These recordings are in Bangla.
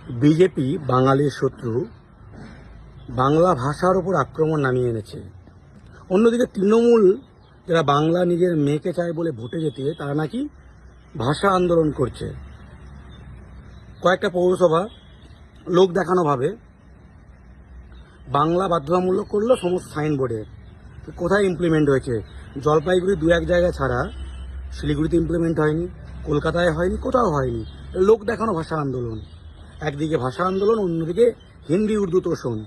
বিজেপি বাঙালির শত্রু, বাংলা ভাষার ওপর আক্রমণ নামিয়ে এনেছে। অন্যদিকে তৃণমূল, যারা বাংলা নিজের মেয়েকে চায় বলে ভোটে যেতে, তারা নাকি ভাষা আন্দোলন করছে। কয়েকটা পৌরসভা লোক দেখানোভাবে বাংলা বাধ্যতামূলক করলো সমস্ত সাইনবোর্ডে। কোথায় ইমপ্লিমেন্ট হয়েছে? জলপাইগুড়ি দু এক জায়গায় ছাড়া শিলিগুড়িতে ইমপ্লিমেন্ট হয়নি, কলকাতায় হয়নি, কোথাও হয়নি। লোক দেখানো ভাষা আন্দোলন। একদিকে ভাষা আন্দোলন, অন্যদিকে হিন্দি উর্দু তোষণ।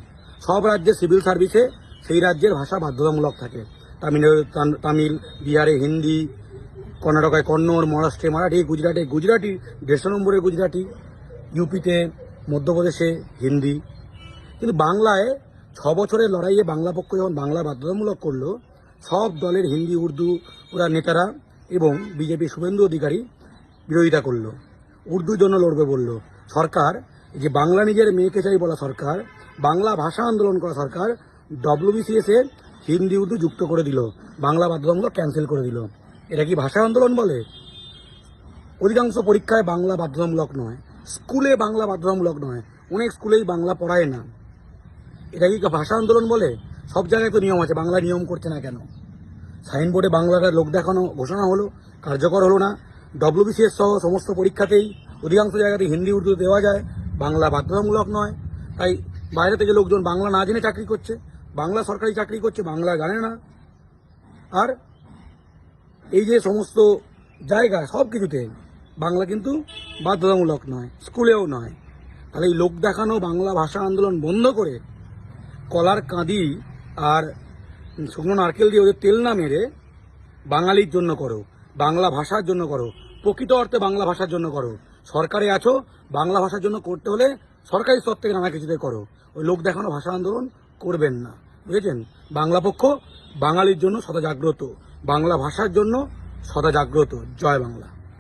সব রাজ্যে সিভিল সার্ভিসে সেই রাজ্যের ভাষা বাধ্যতামূলক থাকে। তামিল, বিহারে হিন্দি, কর্ণাটকায় কন্নড়, মহারাষ্ট্রে মারাঠি, গুজরাটি 150 নম্বরের গুজরাটি, ইউপিতে, মধ্যপ্রদেশে হিন্দি। কিন্তু বাংলায় 6 বছরের লড়াইয়ে বাংলা পক্ষ যখন বাংলা বাধ্যতামূলক করলো, সব দলের হিন্দি উর্দু ওরা নেতারা এবং বিজেপি শুভেন্দু অধিকারী বিরোধিতা করলো। উর্দুর জন্য লড়বে বলল সরকার। যে বাংলা নিজের মেয়েকে চাই বলা সরকার, বাংলা ভাষা আন্দোলন করা সরকার, WBCS এ হিন্দি উর্দু যুক্ত করে দিল, বাংলা বাধ্যতামূলক ক্যান্সেল করে দিল। এটা কি ভাষা আন্দোলন বলে? অধিকাংশ পরীক্ষায় বাংলা বাধ্যতামূলক নয়, স্কুলে বাংলা বাধ্যতামূলক নয়, অনেক স্কুলেই বাংলা পড়ায় না। এটা কি ভাষা আন্দোলন বলে? সব জায়গায় তো নিয়ম আছে, বাংলা নিয়ম করছে না কেন? সাইনবোর্ডে বাংলাটা লোক দেখানো ঘোষণা হলো, কার্যকর হলো না। WBCS সহ সমস্ত পরীক্ষাতেই অধিকাংশ জায়গাতে হিন্দি উর্দু দেওয়া যায়, বাংলা বাধ্যতামূলক নয়। তাই বাইরে থেকে লোকজন বাংলা না জেনে চাকরি করছে, বাংলা সরকারি চাকরি করছে, বাংলা জানে না। আর এই যে সমস্ত জায়গা, সব কিছুতে বাংলা কিন্তু বাধ্যতামূলক নয়, স্কুলেও নয়। তাহলে এই লোক দেখানো বাংলা ভাষা আন্দোলন বন্ধ করে কলার কাঁদি আর শুকনো নারকেল দিয়ে ওদের তেল না মেরে বাঙালির জন্য করো, বাংলা ভাষার জন্য করো, প্রকৃত অর্থে বাংলা ভাষার জন্য করো। সরকারে আছো, বাংলা ভাষার জন্য করতে হলে সরকারি স্তর থেকে নানা কিছুতে করো। ওই লোক দেখানো ভাষা আন্দোলন করবেন না, বুঝেছেন? বাংলা পক্ষ বাঙালির জন্য সদা জাগ্রত, বাংলা ভাষার জন্য সদা জাগ্রত। জয় বাংলা।